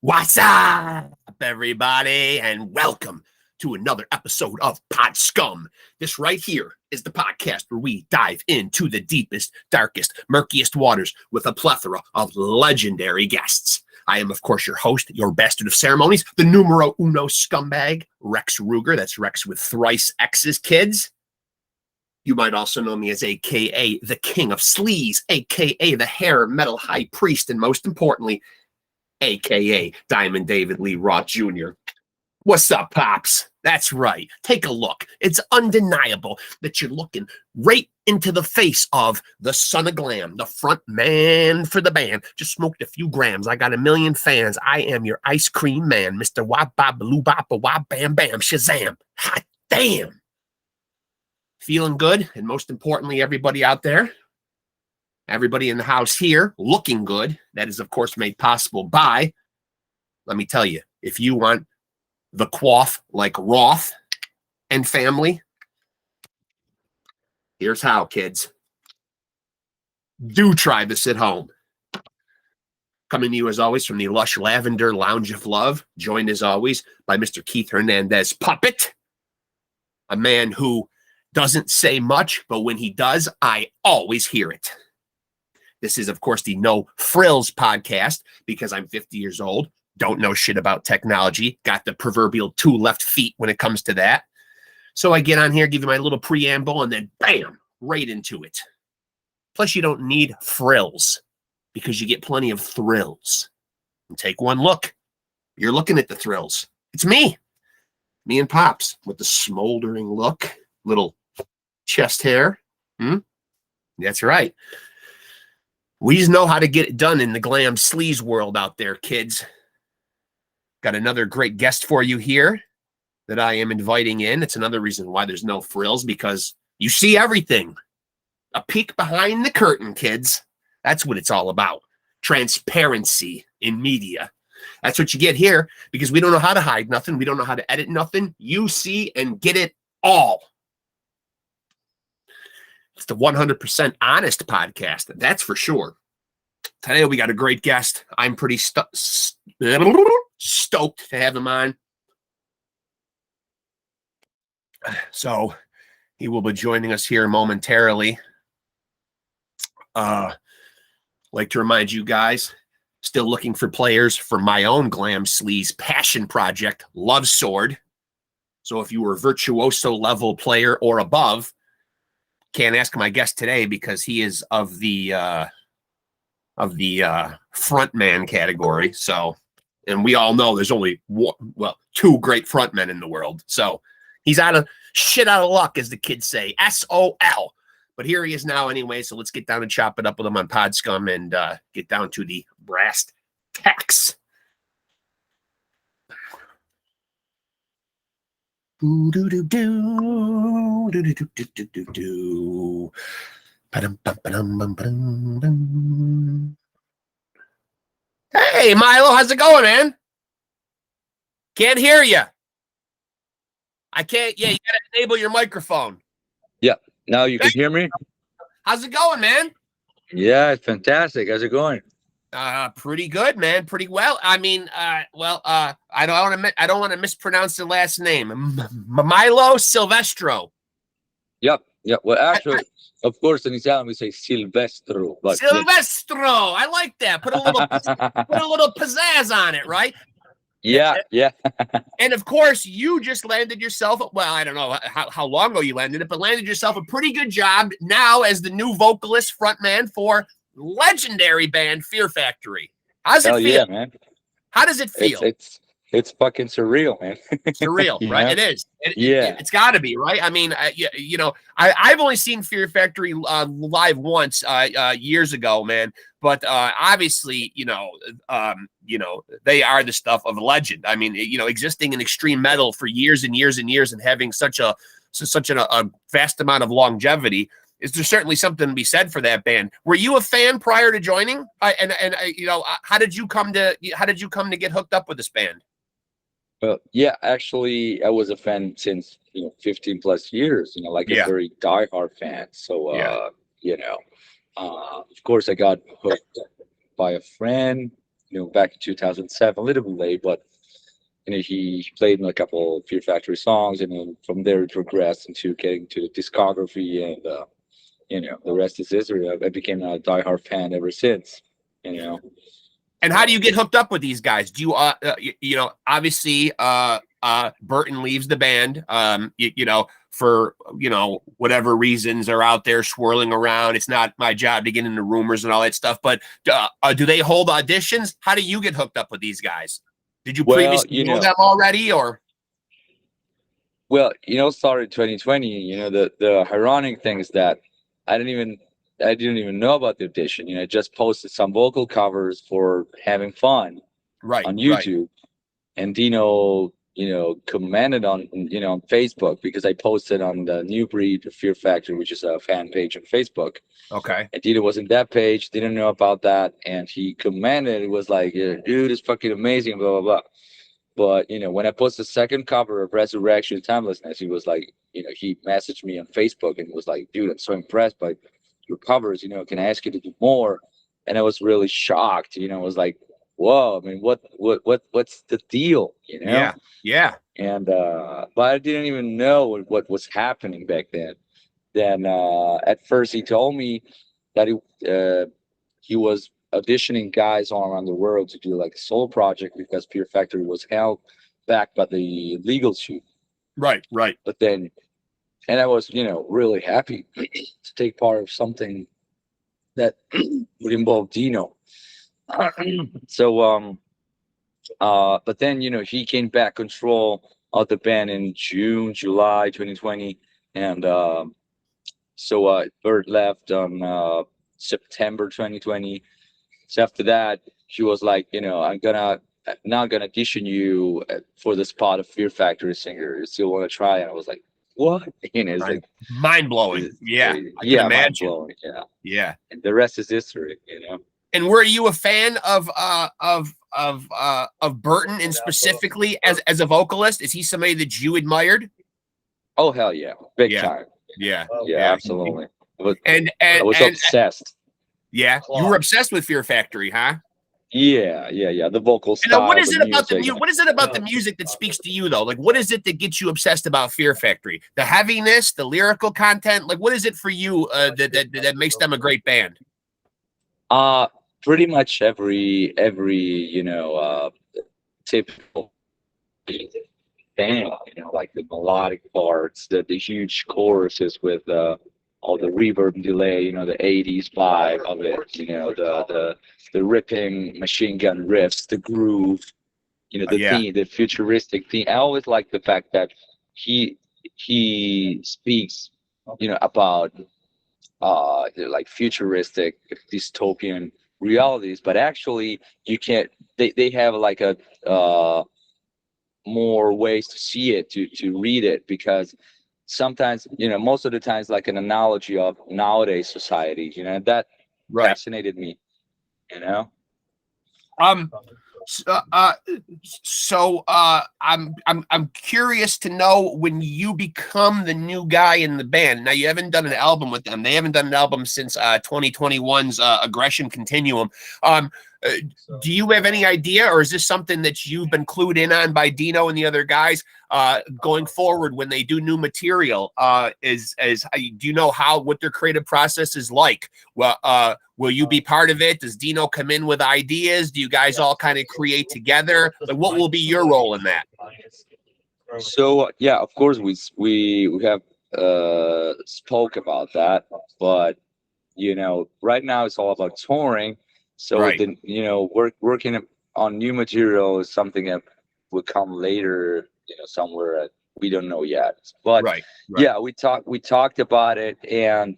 What's up, everybody, and welcome to another episode of Pod Scum. This right here is the podcast where we dive into the deepest, darkest, murkiest waters with a plethora of legendary guests. I am, of course, your host, your bastard of ceremonies, the numero uno scumbag, Rex Ruger. That's Rex with thrice X's, kids. You might also know me as a.k.a. the King of Sleaze, a.k.a. the Hair Metal High Priest, and most importantly, a.k.a. Diamond David Lee Roth Jr. What's up, Pops? That's right. Take a look. It's undeniable that you're looking right into the face of the son of glam, the front man for the band. Just smoked a few grams. I got a million fans. I am your ice cream man, Mr. Wop Bop Baloo Bop Wop Bam Bam Shazam. Hot damn. Feeling good, and most importantly, everybody out there, everybody in the house here, looking good. That is, of course, made possible by, let me tell you, if you want the quaff like Roth and family, here's how, kids. Do try this at home. Coming to you, as always, from the lush Lavender Lounge of Love, joined, as always, by Mr. Keith Hernandez Puppet, a man who doesn't say much, but when he does, I always hear it. This is, of course, the No Frills podcast, because I'm 50 years old, don't know shit about technology, got the proverbial 2 left feet when it comes to that. So I get on here, give you my little preamble, and then bam, right into it. Plus, you don't need frills, because you get plenty of thrills. And take one look. You're looking at the thrills. It's me and Pops, with the smoldering look, little chest hair. That's right. We just know how to get it done in the glam sleaze world out there, kids. Got another great guest for you here that I am inviting in. It's another reason why there's no frills, because you see everything. A peek behind the curtain, kids. That's what it's all about. Transparency in media. That's what you get here, because we don't know how to hide nothing. We don't know how to edit nothing. You see and get it all. It's the 100% honest podcast, that's for sure. Today we got a great guest. I'm pretty stoked to have him on. So he will be joining us here momentarily. Like to remind you guys, still looking for players for my own glam sleaze passion project, Love Sword. So if you were a virtuoso level player or above, can't ask my guest today because he is of the frontman category. So, and we all know there's only one, 2 great frontmen in the world. So he's out of luck, as the kids say. SOL. But here he is now anyway. So let's get down and chop it up with him on Pod Scum and get down to the brass tacks. Hey, Milo, how's it going, man? Can't hear you. I can't. Yeah, you gotta enable your microphone. Yeah, now you can hear me. How's it going, man? Yeah, it's fantastic. How's it going? Pretty good, man. Pretty well. I mean, I don't want to mispronounce the last name. MILO Silvestro. Yep. Well, actually, of course, in Italian we say Silvestro. But Silvestro. I like that. Put a little pizzazz on it, right? Yeah. And of course, you just landed yourself. Well, I don't know how long ago you landed it, but landed yourself a pretty good job now as the new vocalist frontman for legendary band Fear Factory. How's it feel? Yeah, man. How does it feel? It's fucking surreal, man. Surreal, right? It is. It's got to be, right? I mean, I've only seen Fear Factory live once years ago, man. But obviously, they are the stuff of a legend. I mean, existing in extreme metal for years and years and years, and having such a vast amount of longevity. Is there certainly something to be said for that band? Were you a fan prior to joining? How did you come to get hooked up with this band? Yeah, actually, I was a fan since 15 plus years. A very diehard fan. So of course, I got hooked by a friend back in 2007, a little bit late, but he played in a couple of Fear Factory songs, and then from there it progressed into getting to the discography, and the rest is history. I became a diehard fan ever since. And how do you get hooked up with these guys? Do you obviously Burton leaves the band, for whatever reasons are out there swirling around. It's not my job to get into rumors and all that stuff. But do they hold auditions? How do you get hooked up with these guys? Did you previously know them already, or? Well, started 2020. The ironic thing is that I didn't even know about the audition. I just posted some vocal covers for having fun, on YouTube, and Dino, commented on on Facebook, because I posted on the New Breed Fear Factory, which is a fan page on Facebook. Okay. And Dino was in that page, didn't know about that, and he commented. It was like, dude, it's fucking amazing, blah blah blah. But when I posted the second cover of Resurrection Timelessness, he was like, he messaged me on Facebook and was like, dude, I'm so impressed by your covers, can I ask you to do more? And I was really shocked. I was like, whoa, I mean, what's the deal? Yeah. And but I didn't even know what was happening back then. Then at first he told me that he was auditioning guys all around the world to do like a solo project, because Fear Factory was held back by the legal suit. Right. But then, and I was, really happy to take part of something that would involve Dino. So, but then, he gained back control of the band in July 2020. And so Bert left on September 2020. So after that, he was like, I'm not gonna audition you for the spot of Fear Factory singer. You still want to try? And I was like, what? It's like mind blowing. Yeah, I can imagine. Mind-blowing, yeah. And the rest is history. And were you a fan of Burton, and specifically as a vocalist? Is he somebody that you admired? Oh hell yeah, big time. Yeah, absolutely. I was obsessed. Yeah, you were obsessed with Fear Factory, huh? Yeah. The vocal style. And what is it about the music? What is it about the music that speaks to you, though? Like, what is it that gets you obsessed about Fear Factory? The heaviness, the lyrical content. Like, what is it for you that makes them a great band? Pretty much every typical band. Like the melodic parts, the huge choruses with all the reverb and delay. The 80s vibe of it. The ripping machine gun riffs, the groove, theme, the futuristic theme. I always like the fact that he speaks, about like futuristic dystopian realities, but actually they have like a more ways to see it, to read it, because sometimes, most of the times, like an analogy of nowadays society, that fascinated me. So I'm curious to know, when you become the new guy in the band. Now, you haven't done an album with them. They haven't done an album since 2021's Aggression Continuum. Do you have any idea, or is this something that you've been clued in on by Dino and the other guys going forward when they do new material? Do you know what their creative process is like? Well, will you be part of it? Does Dino come in with ideas? Do you guys all kind of create together? Like, what will be your role in that? So yeah, of course we have spoke about that, but right now it's all about touring. So working on new material is something that will come later, somewhere we don't know yet. But yeah, we talked about it, and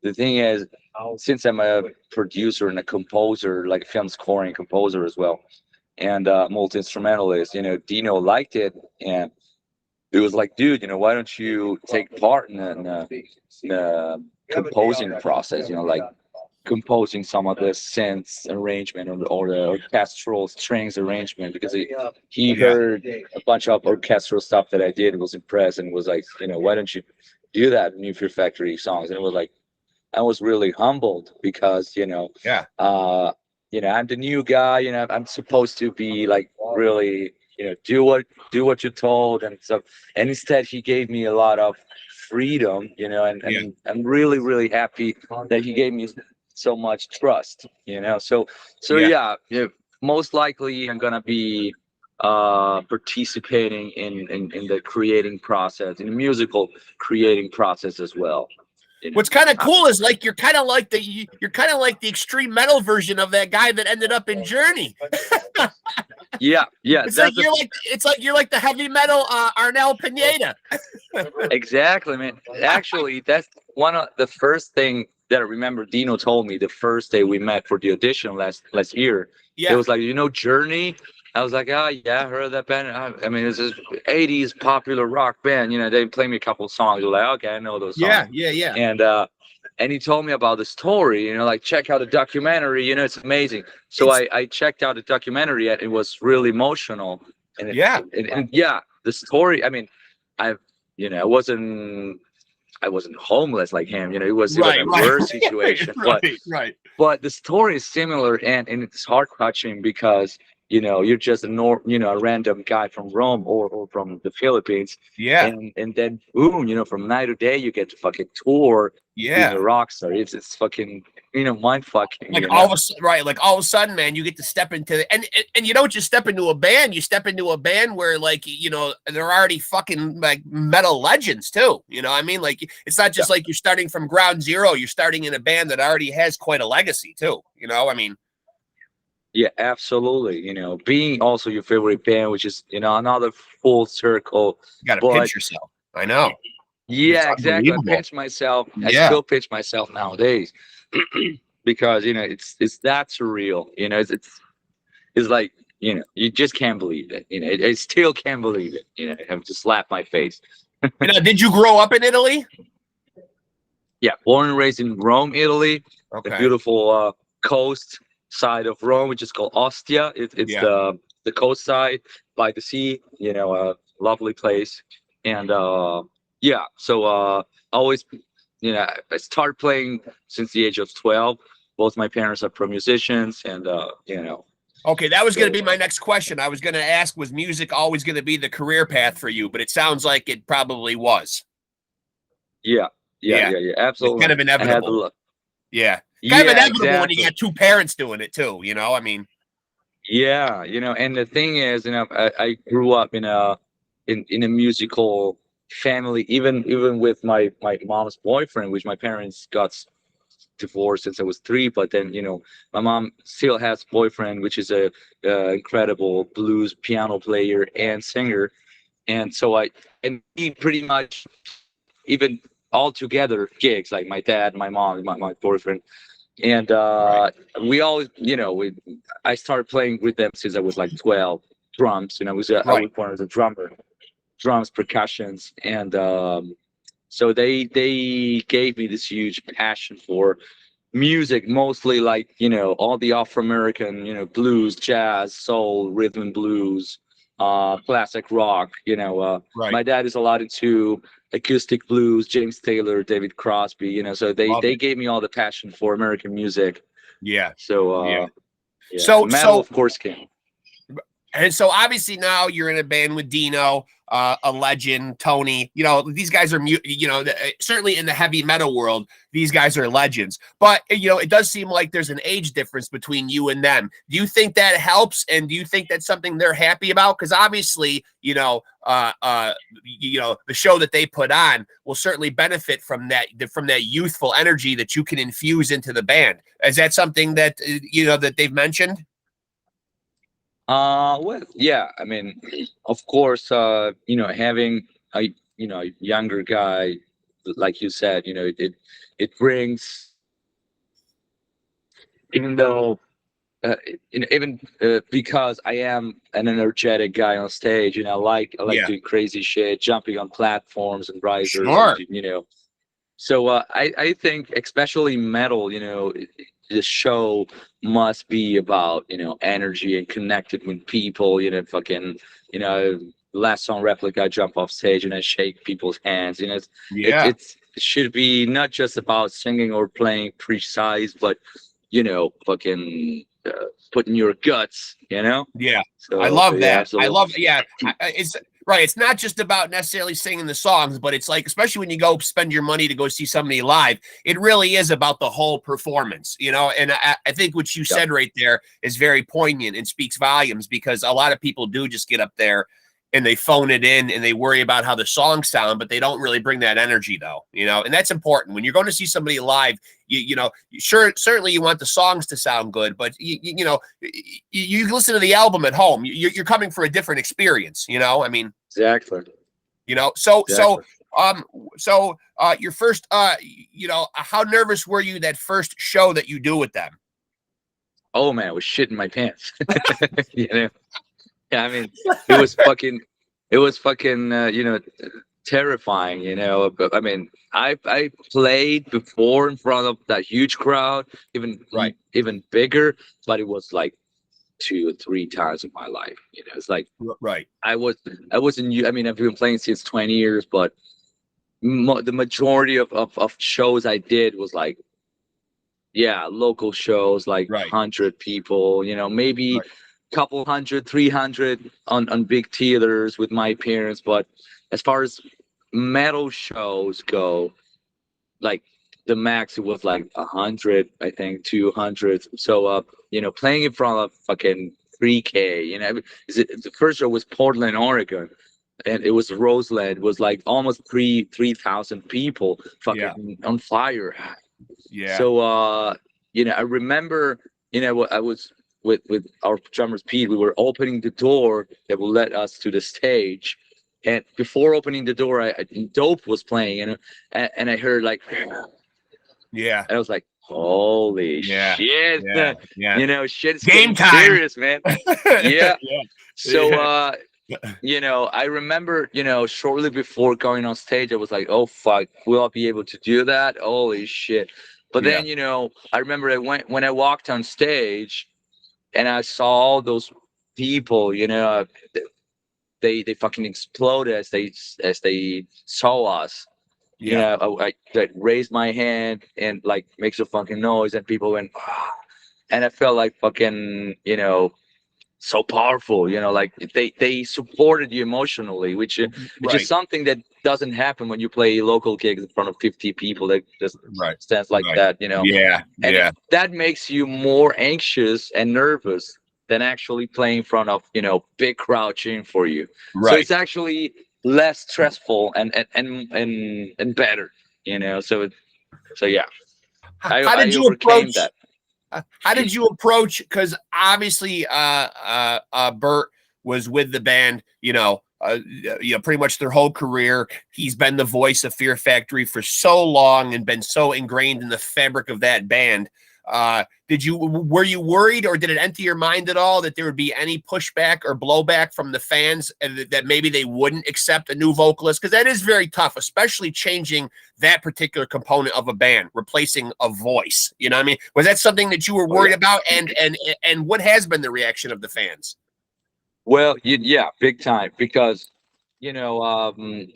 the thing is, since I'm a producer and a composer, like a film scoring composer as well, and multi-instrumentalist, Dino liked it, and it was like, dude, why don't you take part in the composing process? Like composing some of the synths arrangement or the orchestral strings arrangement, because he heard a bunch of orchestral stuff that I did, was impressed, and was like, why don't you do that in New Fear Factory songs? And it was like, I was really humbled, because you know, I'm the new guy, you know, I'm supposed to be like really, you know, do what you're told and stuff. And instead he gave me a lot of freedom, you know, Yeah. and I'm really, really happy that he gave me so much trust, you know. So Yeah. yeah, most likely I'm gonna be participating in the creating process, in the musical creating process as well. You know? What's kind of cool is like you're kind of like the extreme metal version of that guy that ended up in Journey. Yeah, It's like you're like the heavy metal Arnel Pineda. exactly, man. Actually, that's one of the first thing that I remember Dino told me the first day we met for the audition last year. It Yeah. was like, you know, Journey. I was like, oh yeah, I heard that band. I mean, it's this '80s popular rock band. You know, they play me a couple of songs. You're like, okay, I know those songs. Yeah. And he told me about the story. You know, like check out the documentary. You know, it's amazing. So I checked out the documentary, and it was really emotional. And and yeah, the story. I mean, I've you know, I wasn't homeless like him. You know, it was a worse situation. But the story is similar, and it's heart touching because you know you're just a random guy from Rome or from the Philippines. Yeah. And then boom, you know, from night to day you get to fucking tour being Yeah. a rock star. It's fucking, you know, mind fucking. Like you all know? of a like all of a sudden, man, you get to step into the, and you don't just step into a band, you step into a band where like, you know, they're already fucking like metal legends too. You know what I mean? Like it's not just like you're starting from ground zero, you're starting in a band that already has quite a legacy too. You know, I mean. Yeah, absolutely. You know, being also your favorite band, which is, you know, another full circle. You gotta But pinch yourself. I know. yeah, exactly. I pinch myself. I still pinch myself nowadays because you know it's that surreal. You know, it's like, you know, you just can't believe it. You know, I still can't believe it. You know, I have to slap my face. You know, did you grow up in Italy? Yeah, born and raised in Rome, Italy. Okay. The beautiful coast side of Rome, which is called Ostia. It's the coast side by the sea. You know, a lovely place. And yeah, so always, you know, I started playing since the age of 12. Both my parents are pro musicians, and you know. Okay, that was going to be my next question. I was going to ask, was music always going to be the career path for you? But it sounds like it probably was. Yeah, absolutely. It's kind of inevitable. Yeah. Kind of inevitable when you got two parents doing it too, you know? I mean. Yeah, you know, and the thing is, you know, I grew up in a musical family, even with my mom's boyfriend, which my parents got divorced since I was 3. But then, you know, my mom still has a boyfriend, which is a incredible blues piano player and singer. And so we pretty much even all together gigs, like my dad, my mom, my boyfriend. And we always, you know, I started playing with them since I was like 12. Drums, you know, I was born as a drummer, drums, percussions, and so they gave me this huge passion for music, mostly like, you know, all the Afro-American, you know, blues, jazz, soul, rhythm and blues, classic rock. You know, my dad is a lot into acoustic blues, James Taylor, David Crosby. You know, so they gave me all the passion for American music. Yeah. So so metal, of course, came. And so obviously now you're in a band with Dino, a legend, Tony. You know, these guys are, you know, certainly in the heavy metal world, these guys are legends. But, you know, it does seem like there's an age difference between you and them. Do you think that helps? And do you think that's something they're happy about? Because obviously, you know, the show that they put on will certainly benefit from that youthful energy that you can infuse into the band. Is that something that, you know, that they've mentioned? Well, yeah, I mean, of course, you know, having a, you know, younger guy, like you said, you know, it brings, even though, even because I am an energetic guy on stage, you know, I like doing crazy shit, jumping on platforms and risers, and, you know, so I think especially metal, you know, the show must be about, you know, energy and connected with people, you know, fucking, you know, last song Replica, I jump off stage and I shake people's hands, you know, it should be not just about singing or playing precise, but, you know, fucking put in your guts, you know? Yeah. So I love yeah, that. I absolutely. love, yeah. It's right. It's not just about necessarily singing the songs, but it's like, especially when you go spend your money to go see somebody live, it really is about the whole performance, you know? And I think what you said right there is very poignant and speaks volumes, because a lot of people do just get up there and they phone it in and they worry about how the songs sound, but they don't really bring that energy, though, you know? And that's important. When you're going to see somebody live, you know, certainly you want the songs to sound good, but you know, you listen to the album at home, you're coming for a different experience, you know? I mean, Exactly. you know, so Exactly. your first, you know, how nervous were you that first show that you do with them? Oh man, I was shitting my pants. You know? Yeah, I mean, it was fucking, you know, terrifying, you know. But I mean, I played before in front of that huge crowd, even bigger, but it was like 2 or 3 times in my life. You know, it's like Right. I wasn't. I mean, I've been playing since 20 years, but the majority of shows I did was like, yeah, local shows, like 100 people. You know, maybe couple hundred, 300 on big theaters with my parents. But as far as metal shows go, like the max it was like 100, I think 200. So you know, playing in front of fucking 3K, you know, the first show was Portland, Oregon, and it was Roseland, was like almost 3,000 people fucking on fire. Yeah. So you know, I remember, you know, I was with our drummer Pete, we were opening the door that will let us to the stage. And before opening the door, Dope was playing, and I heard like, yeah, and I was like, holy shit, you know, shit's game getting time. serious, man. Yeah. So you know, I remember, you know, shortly before going on stage, I was like, oh fuck, will I be able to do that? Holy shit. But then, you know, I remember when I walked on stage and I saw all those people, you know, they fucking exploded as they saw us. You know, I raised my hand and like makes a fucking noise, and people went, ah. And I felt like fucking, you know, so powerful. You know, like they supported you emotionally, which is something that doesn't happen when you play local gigs in front of 50 people that just stands like that. You know, and that makes you more anxious and nervous than actually playing in front of, you know, big crowd cheering for you. So it's actually less stressful and better, you know. So yeah, how did you overcame approach that. How did you approach? Because obviously, Bert was with the band, you know, pretty much their whole career. He's been the voice of Fear Factory for so long and been so ingrained in the fabric of that band. Were you worried, or did it enter your mind at all that there would be any pushback or blowback from the fans, and that maybe they wouldn't accept a new vocalist? Because that is very tough, especially changing that particular component of a band, replacing a voice. You know what I mean? Was that something that you were worried about? And what has been the reaction of the fans? Well, yeah, big time. Because, you know,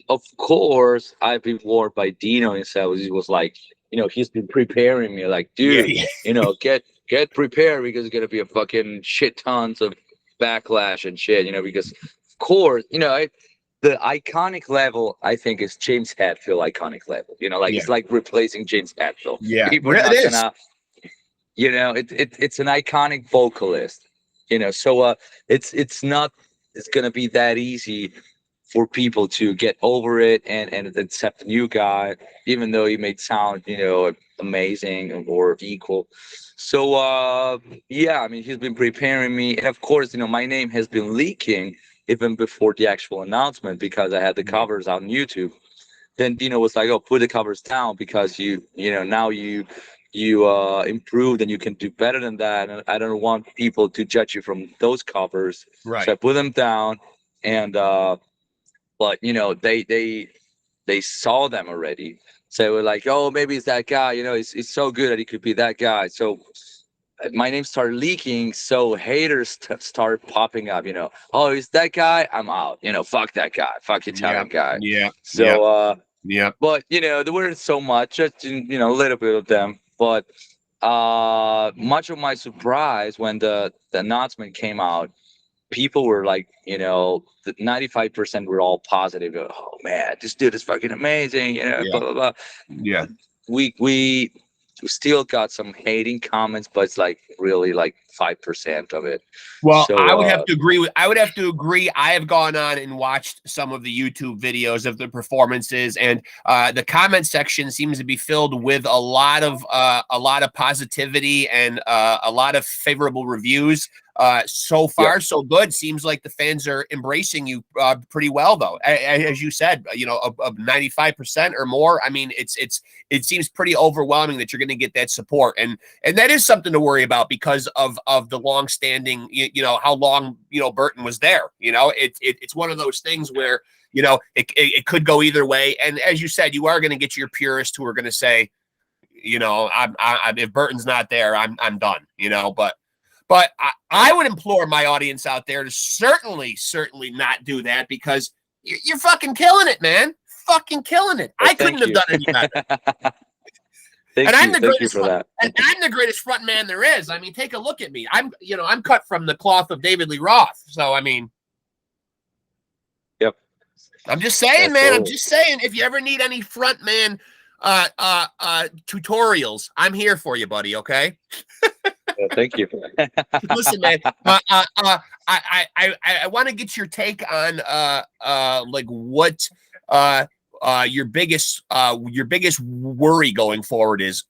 of course, I've been warned by Dino himself. He was like, you know, he's been preparing me, like, dude, you know, get prepared, because it's gonna be a fucking shit tons of backlash and shit, you know, because of course, you know, the iconic level, I think, is James Hetfield iconic level. You know, like it's like replacing James Hetfield. People are not gonna, you know, it's an iconic vocalist, you know, so it's gonna be that easy for people to get over it and accept the new guy, even though he may sound, you know, amazing or equal. So yeah, I mean, he's been preparing me, and of course, you know, my name has been leaking even before the actual announcement, because I had the covers on YouTube. Then Dino was like, "Oh, put the covers down, because you know, now you improved and you can do better than that, and I don't want people to judge you from those covers." So I put them down, and but you know, they saw them already. So they were like, oh, maybe it's that guy, you know, he's so good that he could be that guy. So my name started leaking, so haters started popping up, you know. Oh, is that guy? I'm out, you know, fuck that guy, fuck Italian guy. So but you know, there weren't so much, just, you know, a little bit of them. But much of my surprise when the announcement came out, people were like, the 95% were all positive. Oh man, this dude is fucking amazing, Yeah. blah blah blah. Yeah. We still got some hating comments, but it's like really like 5% of it. Well, So I would have to agree. I have gone on and watched some of the YouTube videos of the performances, and the comment section seems to be filled with a lot of positivity and a lot of favorable reviews. So far, so good. Seems like the fans are embracing you pretty well, though. As you said, of 95% or more. I mean, it seems pretty overwhelming that you're going to get that support, and that is something to worry about because of the long-standing, how long Burton was there. It's one of those things where it could go either way, and as you said, you are going to get your purists who are going to say, if Burton's not there, I'm done. But I would implore my audience out there to certainly not do that, because you're fucking killing it, man. Fucking killing it. Well, I couldn't have done any better. Thank you for that. And I'm the greatest front man there is. I mean, take a look at me. I'm cut from the cloth of David Lee Roth. So, I mean. Yep. I'm just saying, man. I'm just saying, if you ever need any front man tutorials, I'm here for you, buddy. Okay. Well, thank you. Listen, man. I want to get your take on like what your biggest worry going forward is.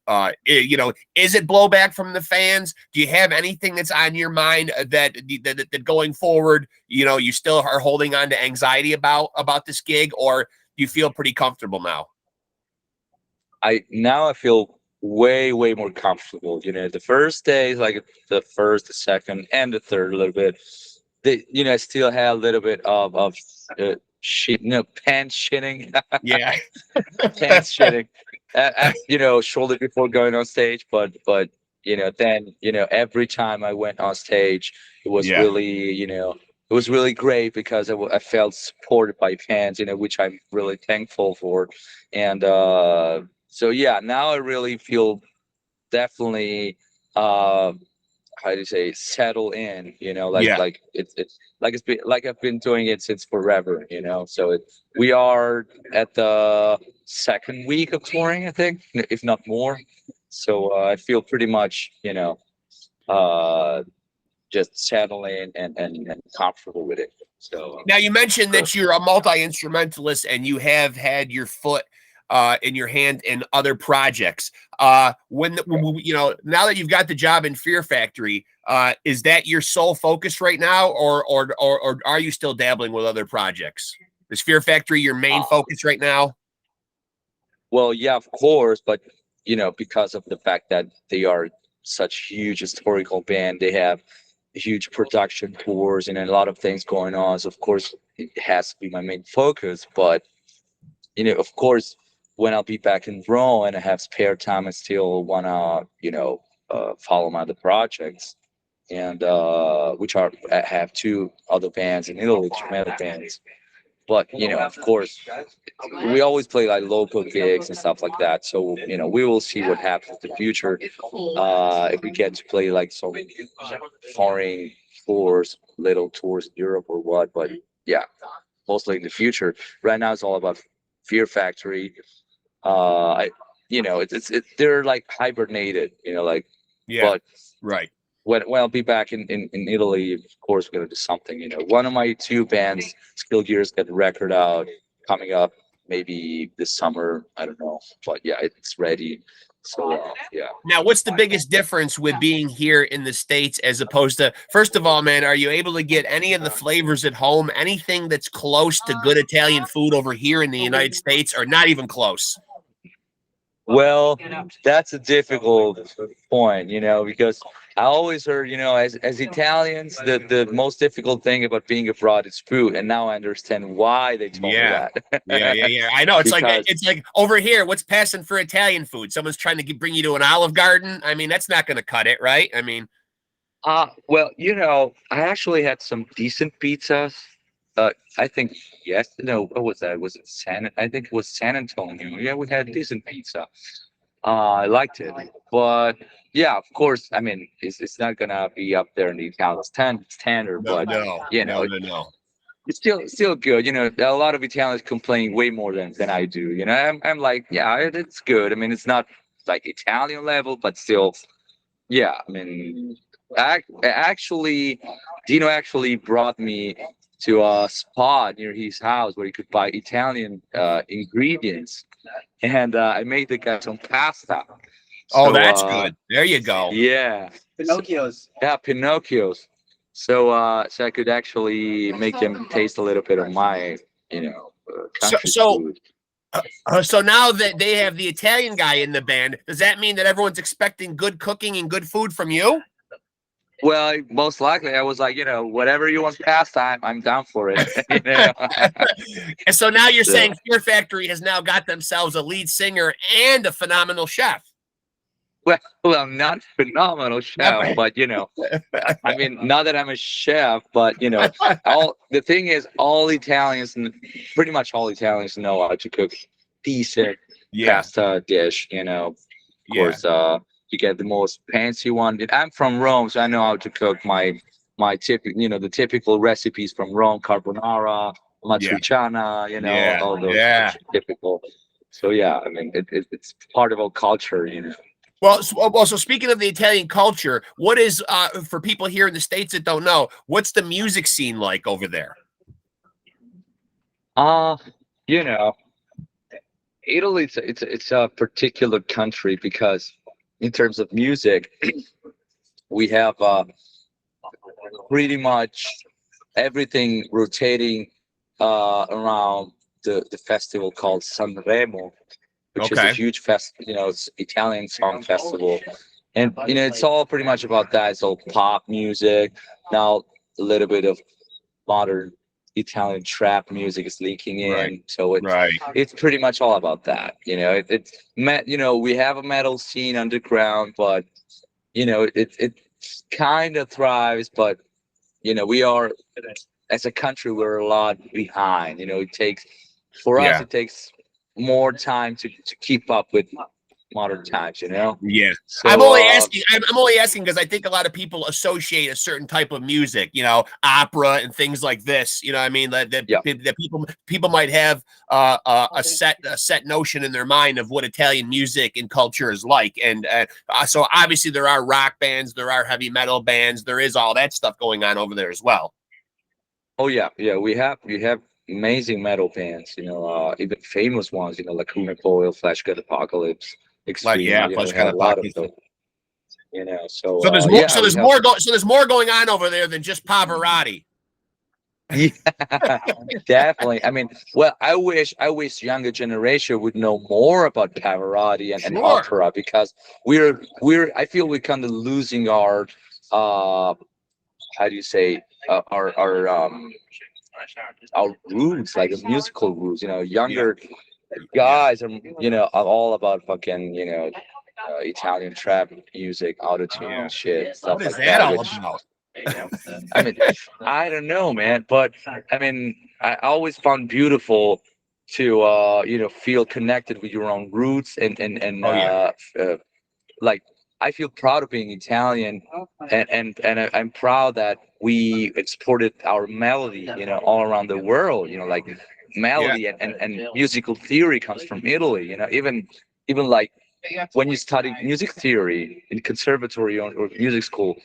Is it blowback from the fans? Do you have anything that's on your mind that going forward, you still are holding on to anxiety about this gig, or do you feel pretty comfortable now? I feel way more comfortable. The first days, like the first, the second, and the third, a little bit. I still had a little bit of shit, pants shitting. Yeah, pants shitting. Shortly before going on stage, but then every time I went on stage, it was really it was really great because I felt supported by fans, which I'm really thankful for, and so yeah, now I really feel definitely how do you say, settle in, like it's been like I've been doing it since forever, so we are at the second week of touring, I think, if not more. So I feel pretty much just settling and comfortable with it. So now you mentioned that you're a multi-instrumentalist and you have had your foot in your hand in other projects. Now that you've got the job in Fear Factory, is that your sole focus right now, or are you still dabbling with other projects? Is Fear Factory your main focus right now? Well, yeah, of course, but because of the fact that they are such huge historical band, they have huge production tours and a lot of things going on. So of course it has to be my main focus, but of course, when I'll be back in Rome and I have spare time, I still wanna, follow my other projects, and I have two other bands in Italy, two metal bands. But of course, we always play like local gigs and stuff like that. So we will see what happens in the future. If we get to play like some foreign tours, little tours in Europe or what. But yeah, mostly in the future. Right now, it's all about Fear Factory. They're like hibernated, but right. When I'll be back in Italy, of course we're gonna do something. One of my two bands, Skill Gears, got a record out coming up maybe this summer. I don't know, but yeah, it's ready. So yeah. Now, what's the biggest difference with being here in the States as opposed to, first of all, man, are you able to get any of the flavors at home? Anything that's close to good Italian food over here in the United States, or not even close? Well, that's a difficult point, because I always heard, as Italians, the most difficult thing about being abroad is food, and now I understand why they told me that. yeah. I know it's like over here, what's passing for Italian food? Someone's trying to bring you to an Olive Garden. I mean, that's not going to cut it, right? I mean, well, I actually had some decent pizzas. I think what was that? Was it I think it was San Antonio. Yeah, we had decent pizza. I liked it, but yeah, of course. I mean, it's not gonna be up there in the Italian standard, No, but no, you know, no, no, no. it's still good. You know, a lot of Italians complain way more than I do. You know, I'm like, yeah, it's good. I mean, it's not like Italian level, but still, yeah. I mean, actually, Dino actually brought me to a spot near his house where he could buy Italian ingredients, and I made the guy some pasta. Oh, So that's good. There you go. yeah, Pinocchios. yeah, Pinocchios. So I could actually make them taste a little bit of my, So, country so, food. so now that they have the Italian guy in the band, does that mean that everyone's expecting good cooking and good food from you? Well, most likely, I was like, whatever you want pastime, I'm down for it. You know? And so now you're So- saying Fear Factory has now got themselves a lead singer and a phenomenal chef. Well, not phenomenal chef, but I mean, not that I'm a chef, but all the thing is, pretty much all Italians know how to cook decent pasta dish. Of course, you get the most fancy one. I'm from Rome, so I know how to cook my typical, the typical recipes from Rome: carbonara, matriciana, all those typical. So yeah, I mean, it's part of our culture. Well, so speaking of the Italian culture, what is for people here in the States that don't know, what's the music scene like over there? You know, Italy, it's a particular country because in terms of music, we have pretty much everything rotating around the festival called Sanremo, which is a huge it's Italian song festival. And it's all pretty much about that. It's all pop music. Now a little bit of modern Italian trap music is leaking in. Right. So it's pretty much all about that. We have a metal scene underground, but it kind of thrives, but we are, as a country, we're a lot behind. It takes it takes more time to keep up with modern times. Yeah. So, I'm only asking because I think a lot of people associate a certain type of music, opera and things like this. You know what I mean? That people might have a set notion in their mind of what Italian music and culture is like. And so obviously there are rock bands, there are heavy metal bands, there is all that stuff going on over there as well. Oh yeah, we have amazing metal bands, even famous ones, like Coil, Flash God Apocalypse, Extreme. Flash we have God a lot of Apocalypse. those. So there's more. So there's more going on over there than just Pavarotti. Yeah, definitely. I mean, well, I wish younger generation would know more about Pavarotti and opera, because I feel we're kind of losing our how do you say our roots, like the musical roots. Younger guys are all about fucking Italian trap music, autotune shit, stuff What is like that all which, about? I mean, I don't know, man, but I mean, I always found beautiful to feel connected with your own roots and like, I feel proud of being Italian, and I'm proud that we exported our melody, all around the world. Like melody and musical theory comes from Italy. Even like when you study music theory in conservatory or music school,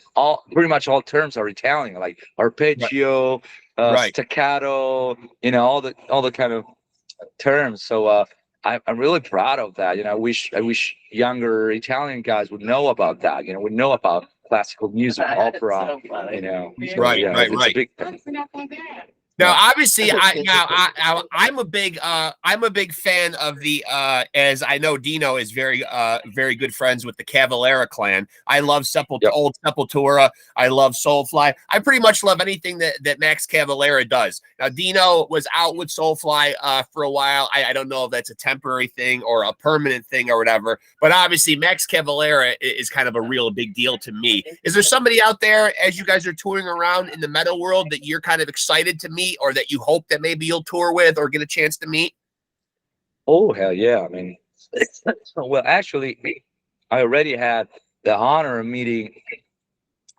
pretty much all terms are Italian, like arpeggio, staccato, all the kind of terms. So I'm really proud of that. I wish younger Italian guys would know about that. Would know about classical music, opera. Right. It's a big thing. Now, obviously, I'm a big fan of the as I know Dino is very good friends with the Cavalera clan. I love old Sepultura. I love Soulfly. I pretty much love anything that Max Cavalera does. Now, Dino was out with Soulfly for a while. I don't know if that's a temporary thing or a permanent thing or whatever, but obviously Max Cavalera is kind of a real big deal to me. Is there somebody out there, as you guys are touring around in the metal world, that you're kind of excited to meet, or that you hope that maybe you'll tour with or get a chance to meet? Oh, hell yeah. I mean, well, actually, I already had the honor of meeting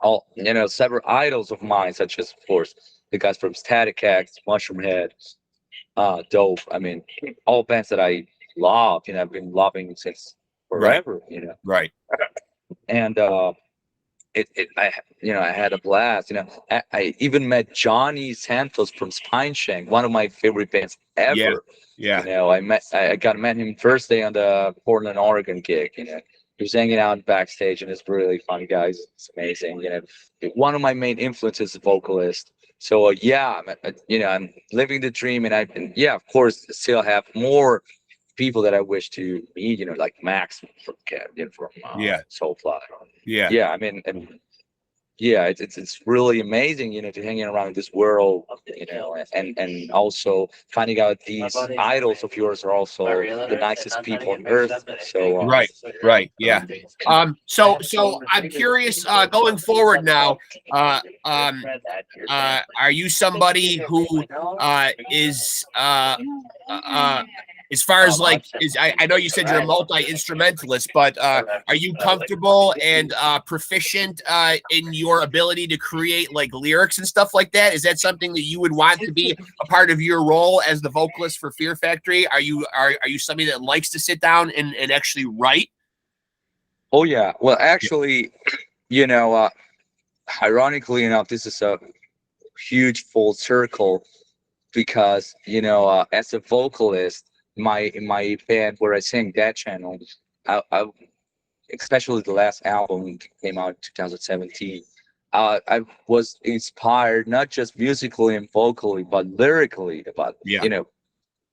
all, several idols of mine, such as, of course, the guys from Static X, Mushroom Head, Dope. I mean, all bands that I love, I've been loving since forever, Right. And I had a blast. I even met Johnny Santos from Spineshank, one of my favorite bands ever. Yeah. I got to meet him first day on the Portland, Oregon gig. He was hanging out backstage, and it's really fun, guys. It's amazing. One of my main influences is a vocalist. So I'm living the dream, and of course, still have more people that I wish to meet. Like Max from Soulfly. Yeah. I mean, and it's really amazing, to hanging around this world, and also finding out these idols of yours are also the nicest people on earth. So right, yeah. So I'm curious, going forward now, are you somebody who is as far as I know you said you're a multi-instrumentalist, but are you comfortable and proficient in your ability to create like lyrics and stuff like that? Is that something that you would want to be a part of your role as the vocalist for Fear Factory? Are you somebody that likes to sit down and actually write? Oh yeah. Well, actually, ironically enough, this is a huge full circle because as a vocalist, my band where I sing, that channel, I especially the last album came out in 2017. I was inspired not just musically and vocally, but lyrically about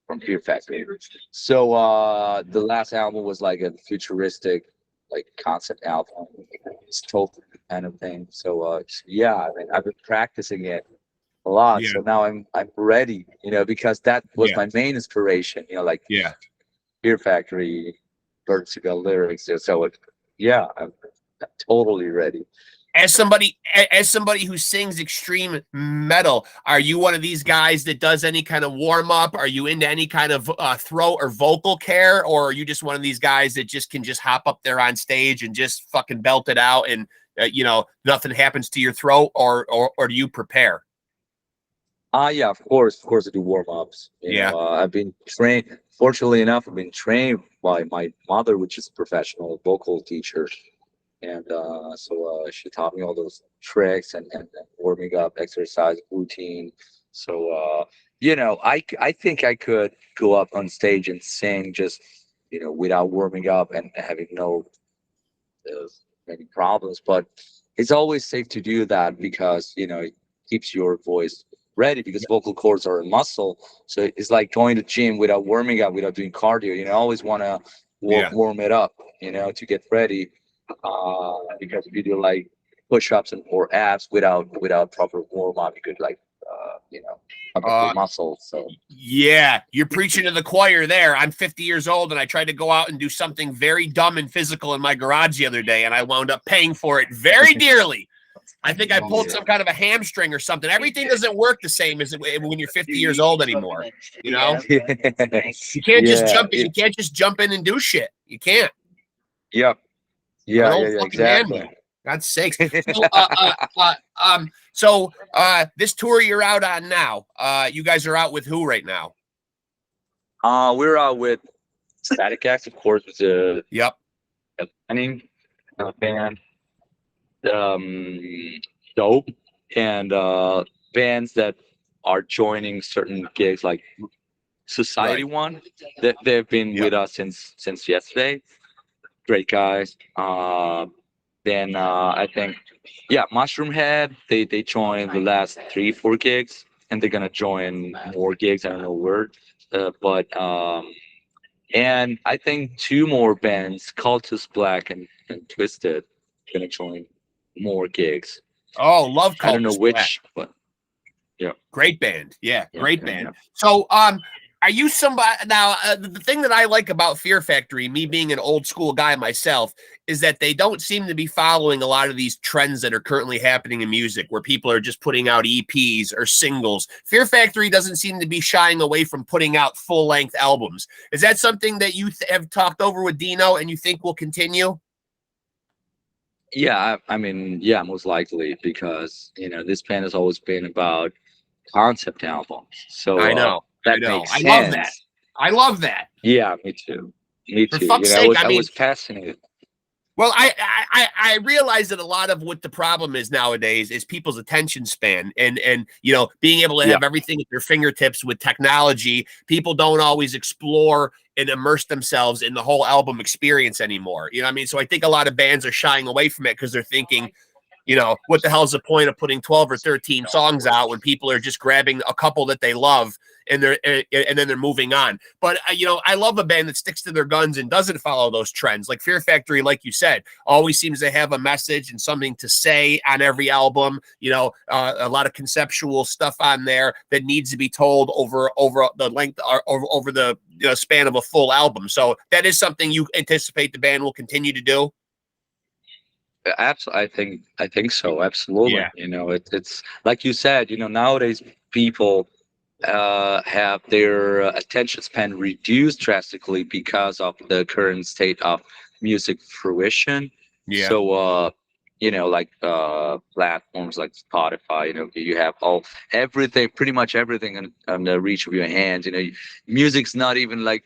from Fear Factory. So the last album was like a futuristic, like concept album, dystopian kind of thing. So I mean, I've been practicing it a lot. So now I'm ready, because that was my main inspiration, like Fear Factory, vertical lyrics. So I'm totally ready. As somebody who sings extreme metal, are you one of these guys that does any kind of warm up? Are you into any kind of throat or vocal care, or are you just one of these guys that can hop up there on stage and just fucking belt it out and nothing happens to your throat, or do you prepare? Of course I do warm-ups. I've been trained, fortunately enough, I've been trained by my mother, which is a professional vocal teacher. And so she taught me all those tricks and warming up exercise routine. So I think I could go up on stage and sing just without warming up and having no many problems. But it's always safe to do that because it keeps your voice ready, because vocal cords are a muscle. So it's like going to gym without warming up, without doing cardio. I always want to warm it up, to get ready. Because if you do like push-ups or abs without proper warm-up, you could muscles. So you're preaching to the choir there. I'm 50 years old and I tried to go out and do something very dumb and physical in my garage the other day, and I wound up paying for it very dearly. I think I pulled some kind of a hamstring or something. Everything doesn't work the same as when you're 50 years old anymore. You can't just jump in. You can't just jump in and do shit. You can't. Yep. Yeah, exactly. God's sakes. So this tour you're out on now, you guys are out with who right now? We're out with Static X, of course, with the band, Dope, and bands that are joining certain gigs like Society One. They've been with us since yesterday. Great guys. Then I think Mushroom Head, they joined the last 3-4 gigs, and they're gonna join more gigs. I don't know where, but and I think 2 more bands, Cultus Black and Twisted, gonna join more gigs. Oh, love Cultus. I don't know which, but great band. Great band. So are you somebody now? The thing that I like about Fear Factory, me being an old school guy myself, is that they don't seem to be following a lot of these trends that are currently happening in music, where people are just putting out EPs or singles. Fear Factory doesn't seem to be shying away from putting out full-length albums. Is that something that you have talked over with Dino and you think will continue? Yeah, I mean, yeah, most likely, because this band has always been about concept albums. So I know, I that know. makes I love that. sense. I love that. Yeah, me too. Me For too. fuck's sake, I I mean, was fascinated. well, I realize that a lot of what the problem is nowadays is people's attention span, and being able to Yeah. have everything at their fingertips with technology. People don't always explore and immerse themselves in the whole album experience anymore. You know what I mean? So I think a lot of bands are shying away from it because they're thinking, what the hell's the point of putting 12 or 13 songs out when people are just grabbing a couple that they love and then they're moving on. But I love a band that sticks to their guns and doesn't follow those trends. Like Fear Factory, like you said, always seems to have a message and something to say on every album. A lot of conceptual stuff on there that needs to be told over the length or over the span of a full album. So that is something you anticipate the band will continue to do. Absolutely, I think so. Absolutely. Yeah. It's like you said. Nowadays people have their attention span reduced drastically because of the current state of music fruition. Yeah. So like platforms like Spotify, you have everything, pretty much everything on the reach of your hands. Music's not even like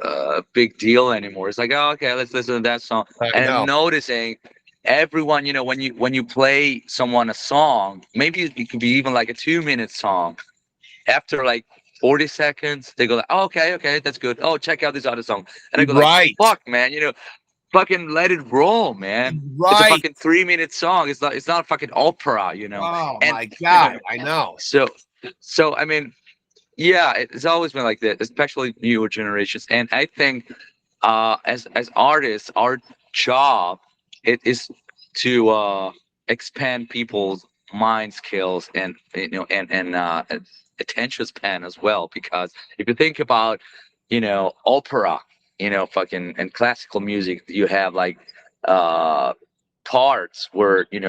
a big deal anymore. It's like, oh, okay, let's listen to that song. I And know. I'm noticing everyone, when you play someone a song, maybe it could be even like a 2-minute song. After like 40 seconds, they go like, oh, okay, that's good. Oh, check out this other song. And I go like, Right. fuck, man, fucking let it roll, man. It's a Right. fucking 3-minute song. It's not a fucking opera, Oh And my God, I know. So I mean, yeah, it's always been like that, especially newer generations. And I think as artists, our job it is to expand people's mind skills and attention span as well. Because if you think about opera, fucking and classical music, you have like parts where in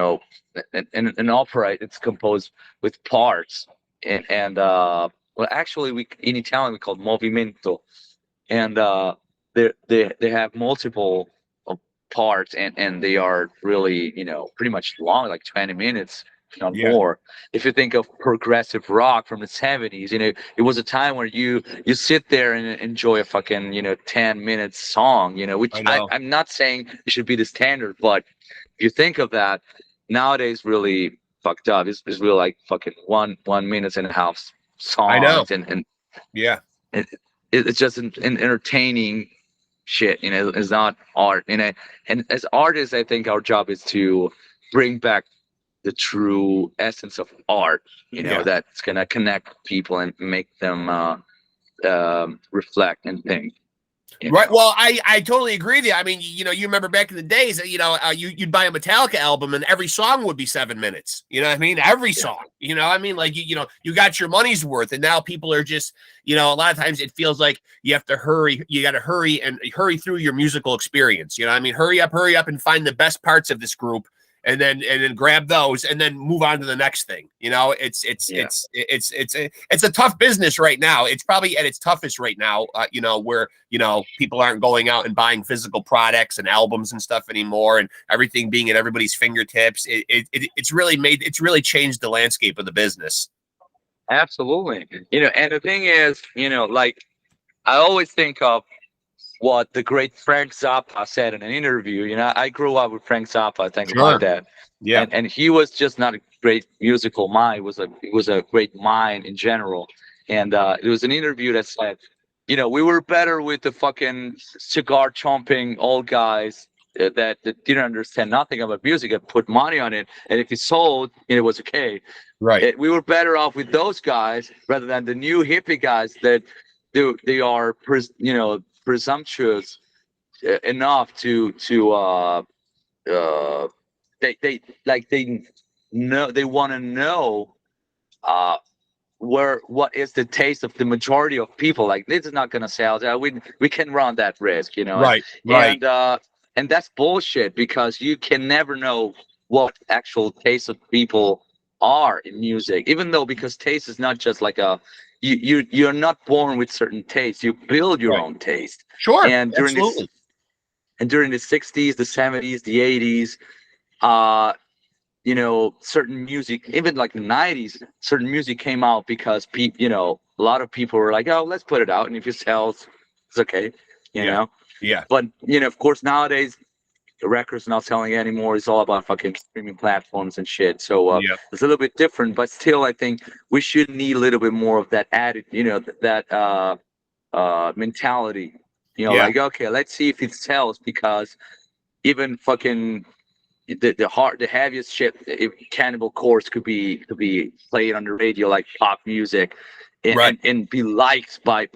an opera it's composed with parts and well, actually we in Italian we call it movimento, and they have multiple parts and they are really pretty much long, like 20 minutes, if not Yeah. more. If you think of progressive rock from the 70s, it was a time where you sit there and enjoy a fucking 10 minute song, which I know. I'm not saying it should be the standard, but if you think of that nowadays, really fucked up. It's really like fucking 1 minute and a half songs. I know. And Yeah. it's just an entertaining shit. It's not art. And as artists, I think our job is to bring back the true essence of art. Yeah. That's gonna connect people and make them reflect and think. Right. Well, I totally agree with you. I mean, you remember back in the days, you'd buy a Metallica album and every song would be 7 minutes. You know what I mean? Every song. You know what I mean? Like you got your money's worth, and now people are just, a lot of times it feels like you have to hurry. You got to hurry through your musical experience. You know what I mean? Hurry up and find the best parts of this group. And then grab those and then move on to the next thing. It's a tough business right now. It's probably at its toughest right now, where, people aren't going out and buying physical products and albums and stuff anymore, and everything being at everybody's fingertips. It's really changed the landscape of the business. Absolutely. And the thing is, like I always think of what the great Frank Zappa said in an interview. I grew up with Frank Zappa. Think about that. Yeah. And he was just not a great musical mind. He was a great mind in general. And it was an interview that said, we were better with the fucking cigar chomping old guys that didn't understand nothing about music and put money on it. And if it sold, it was okay. Right. We were better off with those guys rather than the new hippie guys that they are presumptuous enough to they know, they want to know what is the taste of the majority of people. Like, this is not going to sell. We can run that risk, Right. And that's bullshit, because you can never know what actual taste of people are in music, even though, because taste is not just like you're not born with certain tastes. You build your own taste. Sure. And during absolutely. the 60s, the 70s, the 80s, you know, certain music, even like the 90s, certain music came out because people, you know, a lot of people were like, oh, let's put it out, and if it sells, it's okay, you know. Yeah. But you know, of course, nowadays the records not selling anymore. It's all about fucking streaming platforms and shit. So it's a little bit different, but still, I think we should need a little bit more of that added, you know, that mentality. You know, like, okay, let's see if it sells, because even fucking the heaviest shit, if Cannibal Corpse could be played on the radio like pop music, and be liked by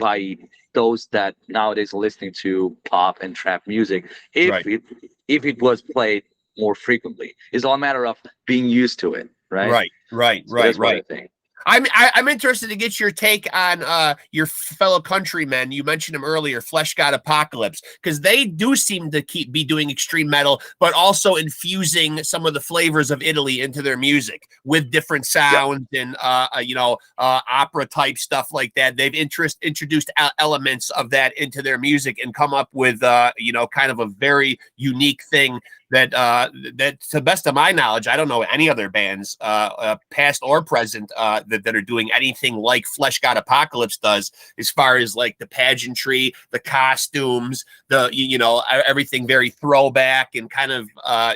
those that nowadays are listening to pop and trap music. If it was played more frequently, it's all a matter of being used to it, right? That's what I think. I'm interested to get your take on your fellow countrymen. You mentioned them earlier, Flesh God Apocalypse, because they do seem to be doing extreme metal, but also infusing some of the flavors of Italy into their music with different sounds and you know, opera type stuff like that. They've introduced elements of that into their music and come up with you know, kind of a very unique thing that that, to the best of my knowledge, I don't know any other bands, past or present, that are doing anything like Flesh God Apocalypse does, as far as like the pageantry, the costumes, the, you know, everything very throwback and kind of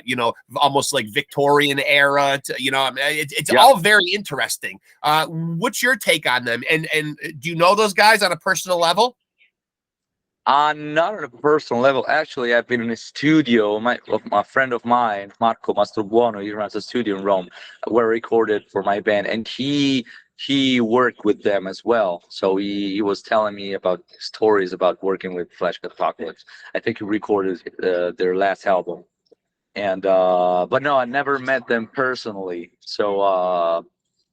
you know, almost like Victorian era. You know, I mean, it's all very interesting. What's your take on them? And do you know those guys on a personal level? Not on a personal level. Actually, I've been in a studio. My friend of mine, Marco Mastrobuono, he runs a studio in Rome where I recorded for my band, and he worked with them as well. So he was telling me about stories about working with Flesh God Apocalypse. I think he recorded their last album, and but no, I never met them personally. So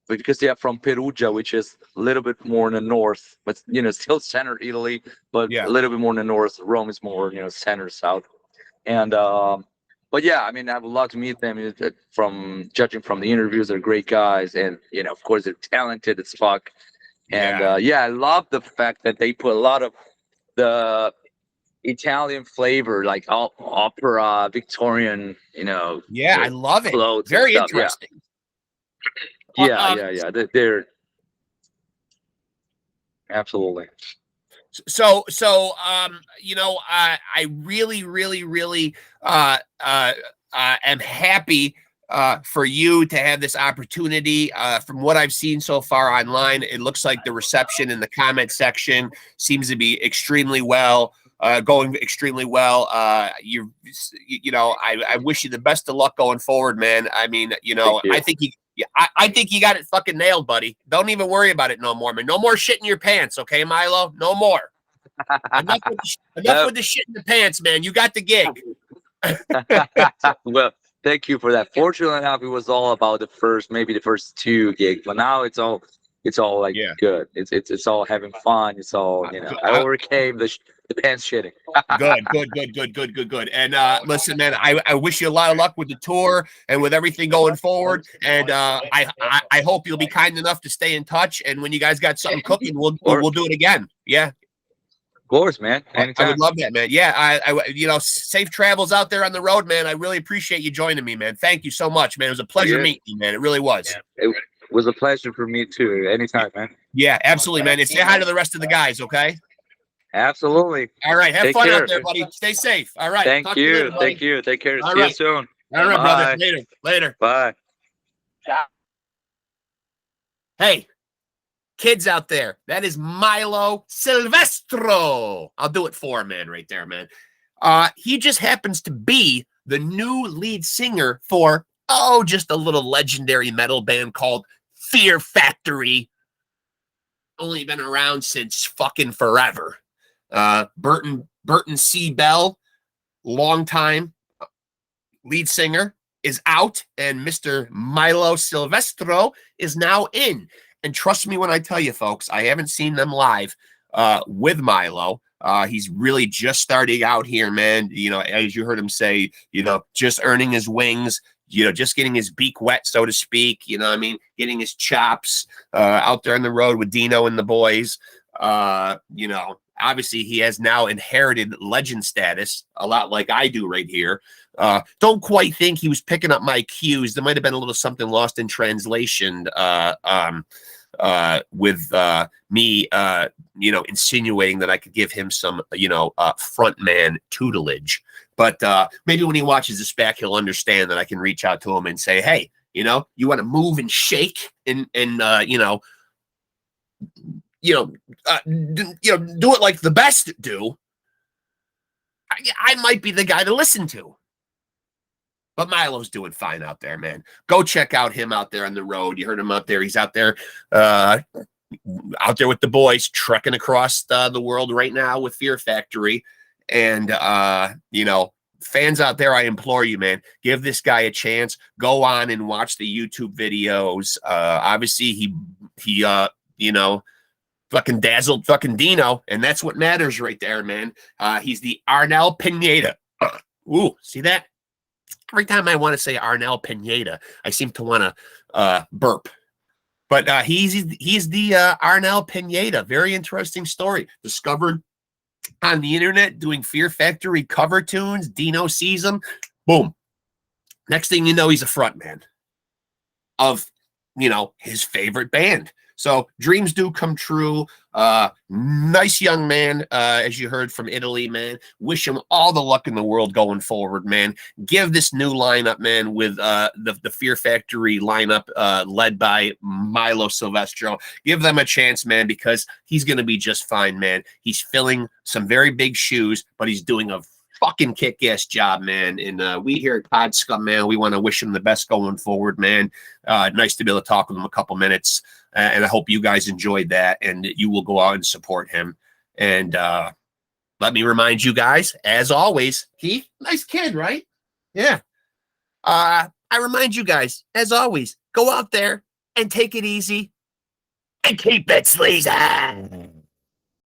because they are from Perugia, which is a little bit more in the north, but you know, still center Italy, but a little bit more in the north. Rome is more, you know, center south. And but yeah, I mean, I would love to meet them. From judging from the interviews, they're great guys, and you know, of course, they're talented as fuck. And yeah, I love the fact that they put a lot of the Italian flavor, like opera, Victorian, you know. Yeah, I love it. Very interesting. Yeah. They're absolutely. So, you know, I really am happy for you to have this opportunity. From what I've seen so far online, it looks like the reception in the comment section seems to be extremely well. Going extremely well. You know, I wish you the best of luck going forward, man. I mean, you know, I think I think you got it fucking nailed, buddy. Don't even worry about it no more, man. No more shit in your pants, okay, Milo? No more. Enough with the shit in the pants, man. You got the gig. Well, thank you for that. Fortunately enough, it was all about maybe the first 2 gigs, but now it's all like good. It's all having fun. It's all, you know, I overcame the pants shitting. Good. And listen, man, I wish you a lot of luck with the tour and with everything going forward. And I hope you'll be kind enough to stay in touch. And when you guys got something cooking, we'll do it again. Yeah. Of course, man. Anytime. I would love that, man. Yeah, I you know, safe travels out there on the road, man. I really appreciate you joining me, man. Thank you so much, man. It was a pleasure meeting you, man. It really was. Yeah. It was a pleasure for me too. Anytime, man. Yeah, absolutely, man. And say hi to the rest of the guys, okay? Absolutely. All right. Have fun out there, buddy. Stay safe. All right. Thank you. Thank you. Take care. See you soon. All right, brother. Later. Bye. Hey, kids out there, that is Milo Silvestro. I'll do it for him, man, right there, man. He just happens to be the new lead singer for, just a little legendary metal band called Fear Factory. Only been around since fucking forever. Burton C. Bell, longtime lead singer, is out, and Mr. Milo Silvestro is now in. And trust me when I tell you, folks, I haven't seen them live with Milo. He's really just starting out here, man. You know, as you heard him say, you know, just earning his wings, you know, just getting his beak wet, so to speak. You know what I mean? Getting his chops out there on the road with Dino and the boys. You know, obviously he has now inherited legend status, a lot like I do right here. Don't quite think he was picking up my cues. There might have been a little something lost in translation with me, insinuating that I could give him some, frontman tutelage. But maybe when he watches this back, he'll understand that I can reach out to him and say, hey, you want to move and shake and do it like the best do. I might be the guy to listen to. But Milo's doing fine out there, man. Go check out him out there on the road. You heard him out there. He's out there with the boys, trekking across the world right now with Fear Factory. And, fans out there, I implore you, man, give this guy a chance. Go on and watch the YouTube videos. Obviously, he fucking dazzled fucking Dino, and that's what matters right there, man. He's the Arnel Pineda. Ooh, see that? Every time I want to say Arnel Pineda, I seem to want to burp. But he's the Arnel Pineda. Very interesting story. Discovered on the internet doing Fear Factory cover tunes. Dino sees him. Boom. Next thing you know, he's a frontman of, his favorite band. So dreams do come true. Nice young man, as you heard from Italy, man. Wish him all the luck in the world going forward, man. Give this new lineup, man, with the Fear Factory lineup led by Milo Silvestro. Give them a chance, man, because he's going to be just fine, man. He's filling some very big shoes, but he's doing a fucking kick-ass job, man. And we here at Pod Scum, man, we want to wish him the best going forward, man. Nice to be able to talk with him a couple minutes. And I hope you guys enjoyed that and you will go out and support him. And let me remind you guys, as always, Keith, nice kid, right? Yeah. I remind you guys, as always, go out there and take it easy and keep it sleazy.